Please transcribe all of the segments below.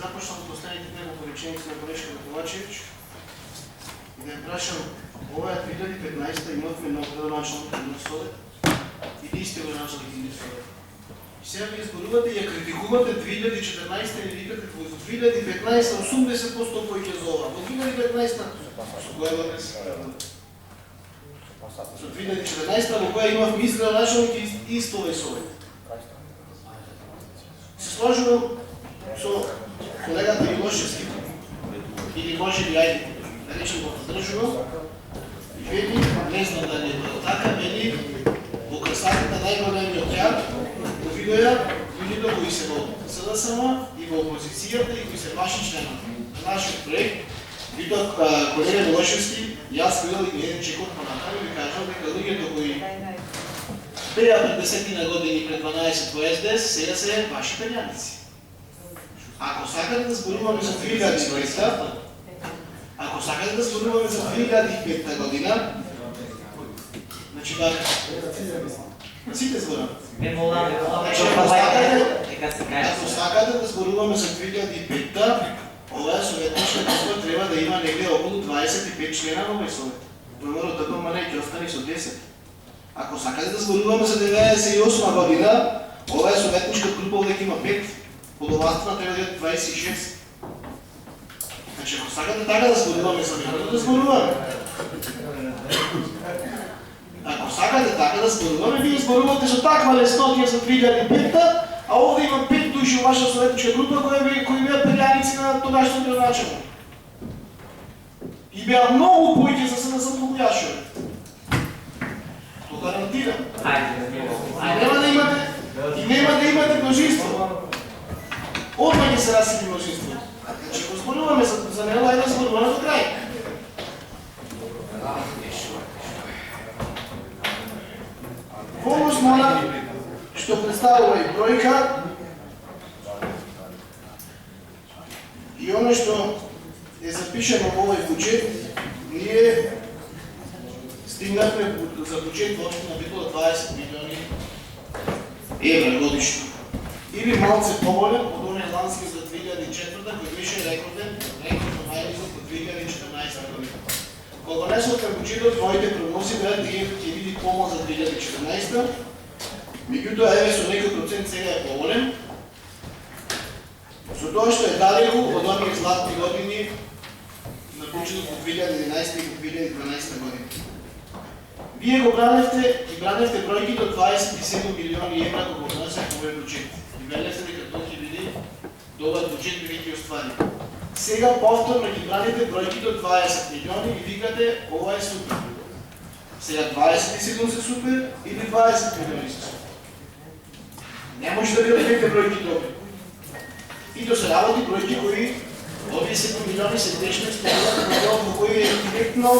започнам од последните неколку реченици на колешка Ковачевич и да ја прашам, ова е 2015 имавме нов градоначалник на Совет и ви сте градоначалник на Совет. И сега ви изборувате и ја критикувате 2014 и викате во 2015 80% повеќе за ова. Во 2015 со која врвес? Со 2014 во која имав мис градоначалник и исто овој Совет. Се сложувам со колегата Милошевски или може би ајде, да речем го поддржувам и вели, не знам дали е тоа така, вели во красатата најголемиот јар го видоја луѓето кои се во СДСМ и во опозицијата и кои се ваши членови на нашиот проект. Видов колега Милошевски, јас видов и еден чекор понатаму и ви кажал дека луѓето кои беа пред 10 години пред 12 во СДС, сега се ваши пењаници. Ако сакате да зборуваме за 2005, ако сакате да зборуваме за 2005 година, значи бака, сите зборам. Ако сакате да зборуваме за 2005, оваа советничка група треба да има негде околу 25 члена во овој совет. Примерно ДПМН ќе остане со 10. Ако сакате да зборуваме за 98 година, оваа советничка група веќе има 5. Подоваствена треба да е 26. Значи, ако сакате така да зборуваме за миналото, да зборуваме. Ако сакате така да зборуваме, вие зборувате со таква леснотија за 2005, а овде има 5 души во ваша советничка група кои беа пељаници на тогашниот градоначалник. И беа многу повеќе за СДС од Јашове. То гарантирам. И нема да имате множество. Одма ќе се расипи множеството. Значи, го зборуваме за него, ајде да зборуваме до крај. Помош мора, што представува и бројка, и оно што е запишено во овој буџет, ние стигнахме за буџет во општина Битола 20 милиони евра годишно. Или малце поволен од оној лански за 2004 кој беше рекордно најнизок од 2014 година. Кога несов кај буџетот, моите прогнози беа дека ќе биде помал за 2014, меѓутоа еве со некој процент сега е поволен. Со тоа што е далеку од оние златни години на буџетот од 2011 и 2012 година. Вие го браневте и браневте бројките од 27 милиони евра кога внесете овој буџет. И велевте дека тоа ќе биде добар буџет и веќе оствари. Сега повторно ги браните бројките од 20 милиони и викате ова е супер. Сега 27 се супер или 20 милиони се супер. Не може да бидат двете бројки добри. И то се работи бројки кои овие 7 милиони се тешни според моделот во кој е директно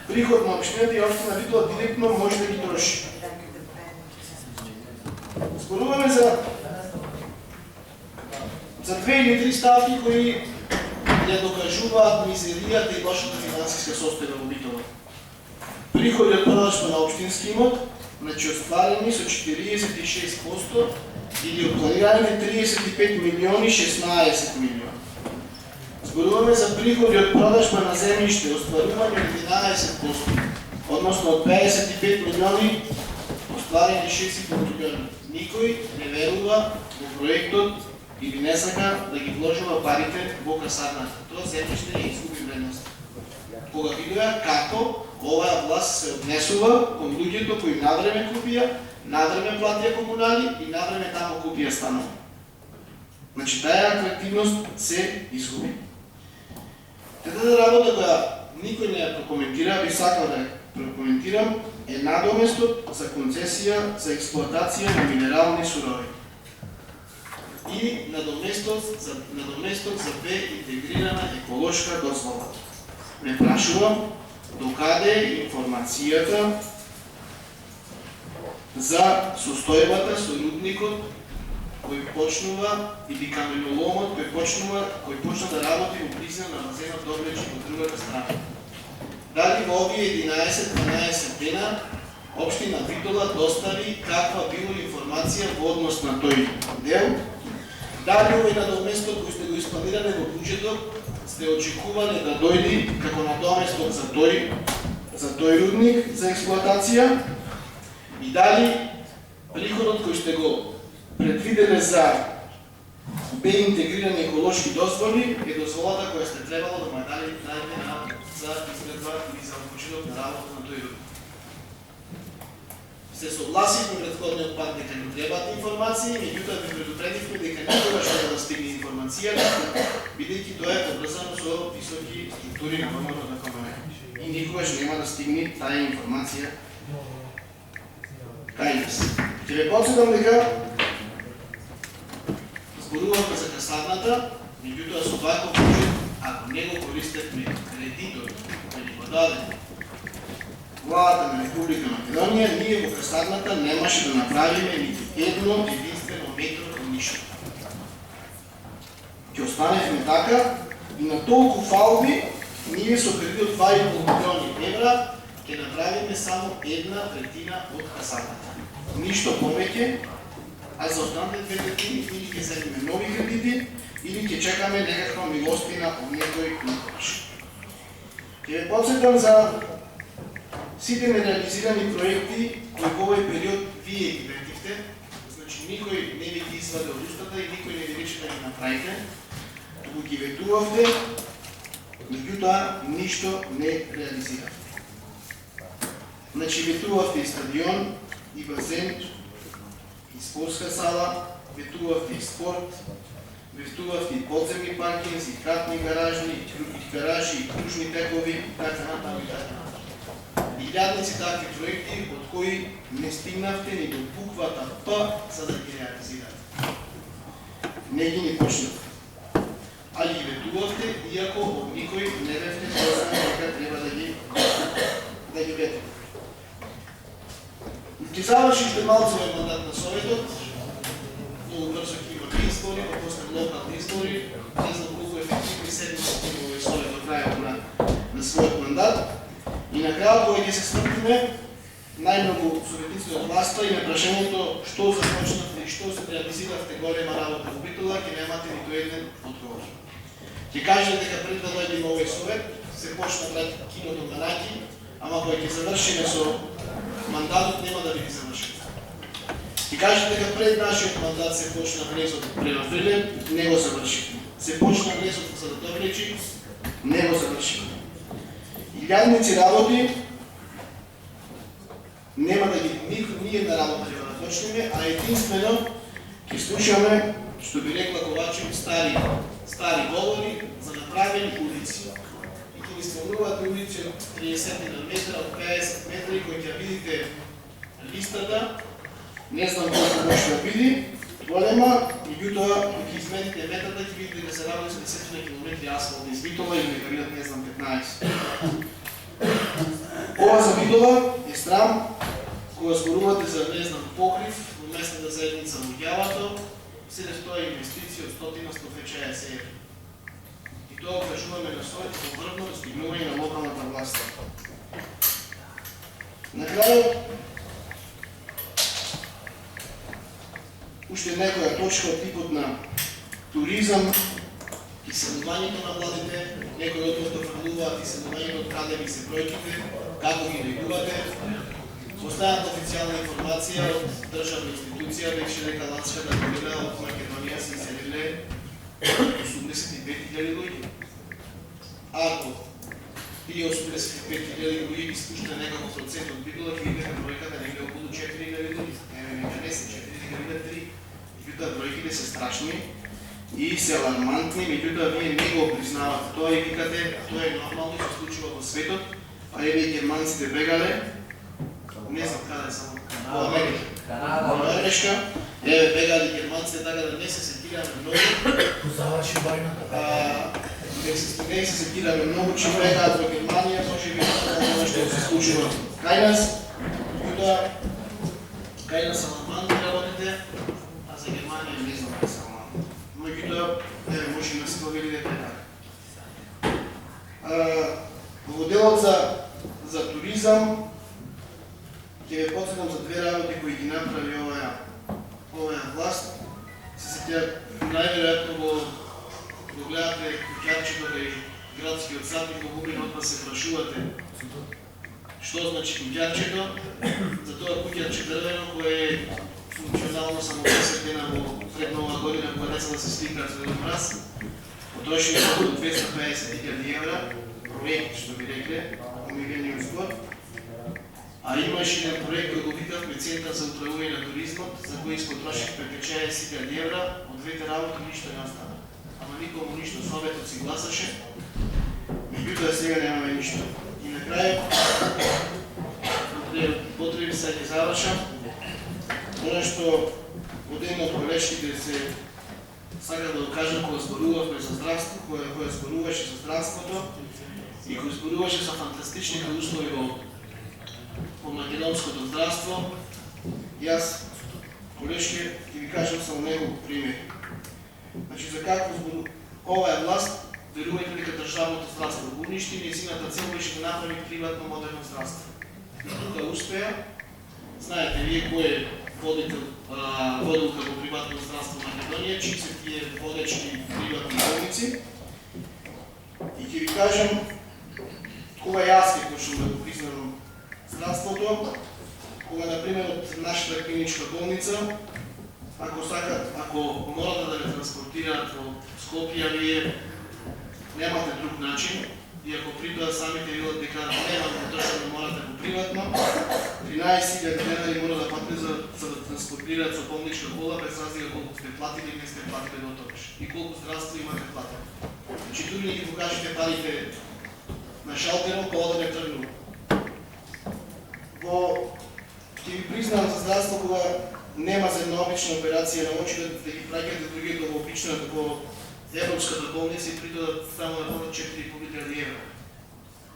приход на општината и општина Битола директно може да ги троши. Зборуваме за две или три ставки кои ја докажуваат мизеријата и лошата финансиска состојба во Битола. Приходи од продажба на општински имот, значи остварени со 46% или од планирани 35 милиони 16 милиони. Зборуваме за приходи од продажба на земјиште, остварување од 11%, односно од 55 милиони, остварени 6,5 милиони. Никој не верува во проектот или не сака да ги вложува парите во касарната. Тоа земјиште не изгуби вредност. Кога видоа како оваа власт се однесува кон луѓето кои навреме купија, навреме платија комунали и навреме таму купија станови. Значи, таа атрактивност се изгуби. Третата работа која никој не ја прокоментира, би сакал да ја прокоментирам, е надоместот за концесија за експлоатација на минерални суровини и надоместот за интегрирана еколошка дозвола. Ме прашувам докаде е информацијата за состојбата со рудникот кој почнува или каменоломот кој почна да работи во близина на базенот Добречи во другата страна. Дали во овие 11-12 дена општина Битола достави каква било информација во однос на тој дел Дали овој надоместок кој сте го испланирале во буџетот, сте очекувале да дојде како надоместок за тој рудник за експлоатација и дали приходот кој сте го предвиделе за интегрирани еколошки дозволи е дозволата која сте требало да ма дадете за изгледба или за починок на работа на тој рудник. Се согласивме претходниот пат дека ни требаат информации, меѓутоа ви предупредивме дека никогаш нема да стигне информацијата, бидејќи тоа е поврзано со високи структури на ВМРО на КМН. И никогаш нема да стигне таа информација кај нас. Ќе ве потсетам дека зборуваме за касадната, меѓутоа со ваков буџет, ако не го користевме кредитот кој ни го даде Владата на Република Македонија, ние во касадната немаше да направиме нити едно единствено метро од ништо. Ќе останевме така и на толку фалби ние со кредит од 2,5 милиони евра ќе направиме само 1/3 од касадната. Ништо повеќе, а за останатите 2/3 или ќе земеме нови кредити, или ќе чекаме некаква милостина од некој никогаш. Ќе ве потсетам за сите нереализирани проекти кои во овој период вие ги вредивте, значи никој не ви ги изваде од устата и никој не ви рече да ги направите, туку ги ветувавте, меѓутоа ништо не реализиравте. Значи ветувавте и стадион, и базен, и спортска сала, ветувавте и спорт, ветувавте и подземни паркинзи, и кратни гаражи, и гаражи, и кружни текови, и така натаму и така. Илјадници такви проекти од кои не стигнавте ни до буквата П за да ги реализирате. Не ги ни почнавте. А ги ветувавте, иако од никој не бевте позnan дека треба да ги ветувате. Ќе завршите малце овој мандат на Советот, многу брзо ќе имаме избори, а после локални избори, не знам колку ефективни седмици има овој Совет до крајот на својот мандат. И на крајот кога ќе се свртиме, најмногу советници од власта и на прашањето што започнавте и што се реализиравте голема работа во Битола, ќе немате ниту еден одговор. Ќе кажете дека пред да дојдеме овој Совет, се почна пред киното Манаки, ама кога ќе завршиме со мандатот нема да биде завршен. Ќе кажете дека пред нашиот мандат се почна влезот према Фрилен, не го завршивме. Се почна влезот за Добричи, не го завршивме. Илјадници работи нема да ги ние на работа ќе да почнеме, а единствено ќе слушаме, што би рекла Ковачев, стари говори за направени улици. И ќе ни спомнуваат улици од 30 метра, од 50 метри, кои ќе видите листата, не знам колку може да види, голема, меѓутоа ќе измерите метрата, ќе видите дека се работи со 10 километри асфалт низ Битола или дека видат, не знам, 15. Ова за Битола е срам, кога зборувате за, не знам, покрив во местната заедница во Јавато, се тоа е инвестиција од 100-150 евра. И тоа кажуваме на своето повртно достигнување на локалната власт. На крајот, уште некоја точка од типот на туризам, иселувањето на младите, некои од тоа фрлуваат иселувањето од каде ви се бројките, како ги дојдувате. Останата официјална информација од државна институција беше дека Ланската долина од Македонија се иселиле 85.000 луѓе. Ако тие 85.000 луѓе ги спуште некако процент од Битола, ќе видите бројката негде околу 4.000 луѓе. Нека не се 4.000, меѓутоа бројките се страшни и се алармантни, меѓутоа вие не го признавате тоа и викате тоа е нормално и се случува во светот, а еве и германците бегале, не знам каде само, во Америка, во Норвешка, еве бегали германците така да не се сетираме многу. Заврши војната. Не се сетираме многу, че бегаат во Германија, може би тоа што се случува кај нас, меѓутоа кај нас алармантни работите, а за Германија не знам кај се алармантни. Меѓутоа, може да се повели дека е така. Во делот за туризам, ќе ве потсетам за две работи кои ги направи оваа власт. Се сетија најверојатно го гледате куќарчето и градскиот сатник во Бубрин, одма се прашувате што значи куќарчето, за тоа куќарче дрвено кое е функционално само 10 дена во пред Нова година, кога деца да се сликаат за мраз, потрошени околу 250.000 евра, проект што би рекле, омилениот, а имаше еден проект кој го викавме Центар за управување на туризмот, за кој испотрошихме 50.000 евра, од двете работи ништо не остана. Ама никому ништо, Советот си гласаше, меѓутоа сега немаме ништо. И на крај, потреби се ќе завршам, она што од една од колешките се сака да кажам кога зборувавме за здравство, кога зборуваше за здравството и кога зборуваше за фантастичните услови во македонското здравство, јас, колешки, ќе ви кажам само неколку примери. Значи, за какво оваа власт, верувајте дека државното здравство го уништи, нејзината цел беше да направи приватно модерно здравство. И тука успеа, знаете вие кој е водилка во приватно здравство на Македонија, чии се тие водечки приватни болници. И ќе ви кажам, кога јас ќе почнам да го признавам здравството, кога, например, од нашата клиничка болница, ако морате да ве транспортираат во Скопје, вие немате друг начин, и ако при тоа самите велат дека немате точно да морате во приватно, 13.000 денари мора да платите за да транспортираат со болничка кола, без разлика колку сте платили или не сте платили до тогаш. И колку здравство имате платено. Значи, дури не ги покажете парите на шалтерот, кога да не тргнува. Ќе ви признам за здравство кога нема за една обична операција на очи да ги праќате другите во обичната, во Европската болница и при тоа само да платат 4.500 евра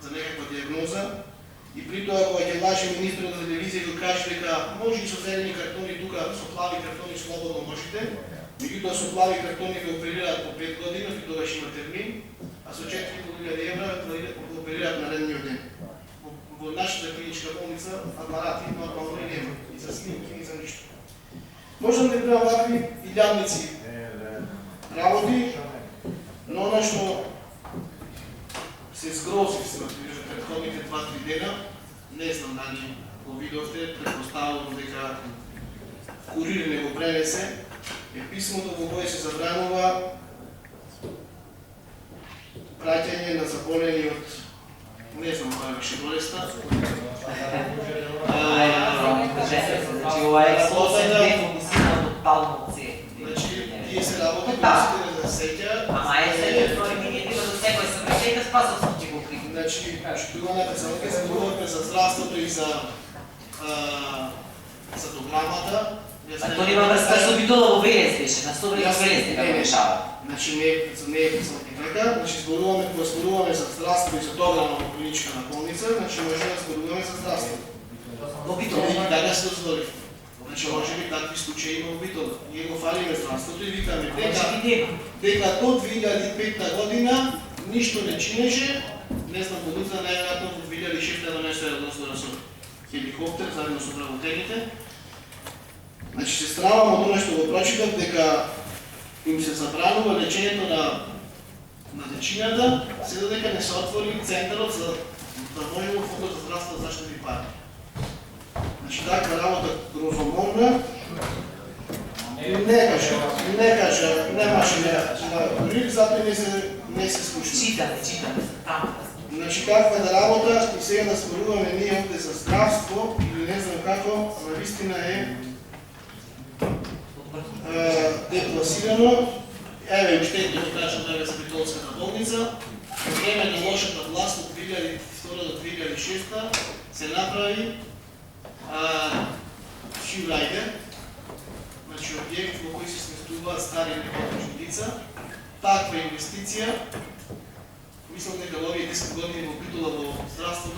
за некаква диагноза. И при тоа кога ќе лаже министрот на телевизија и го каже дека може и со зелени картони тука, со плави картони слободно можете, меѓутоа со плави картони го оперираат по 5 години, и тогаш има термин, а со 4.500 евра го оперираат наредниот ден. Во нашата клиничка болница апарати нормално и нема, и за снимки, и за ништо. Можам да правам вакви илјадници работи, но она што се згрозив за предходните 2-3 дена, не знам дали го видовте, предпоставувам дека Курир не го пренесе, е писмото во кое се забранува праќање на заболени од не знам која беше болеста. Значи, ова е фокусирано тотално от се. Значи, тие се работи, кои се да сеќа. Ама е се, но не ги до секој се пресека, спасал сум ти го крив. Значи, тоа написано, ке зборувавме за здравството и за дограмата. А то нема врска со битола во Велес беше, на 100 во Велес дека го решава. Значи, не е писано така, значи зборуваме за здравство и за дограма во клиничка на болница, значи може да зборуваме за здравство. Во битола. И така се дозволи. Значи, може би такви случаи има во битола. Ние го фалиме здравството и викаме дека до 2005 година ништо не чинеше, не знам болница, најверојатно во 2006 донесе односно со хеликоптер заедно со вработените. Значи се стравам од оно што го прочитав дека им се забранува лечењето на дечината, се додека не се отвори центарот за да може во фондот за здравство да заштити пари. Значи таква работа грозоморна, не кажа, немаше на Курир, затоа не се случи. Читаме, таму. Значи каква да работа и сега да зборуваме ние овде за здравство или не знам како, ама вистина е депласирано. Еве уште ќе ти кажам за Битолската болница. Во време на лошата власт од 2002 до 2006 се направи Хјурайдер, значи објект во кој се сместуваат стари непотребни лица. Таква инвестиција, мислам дека во овие 10 години во Битола во здравство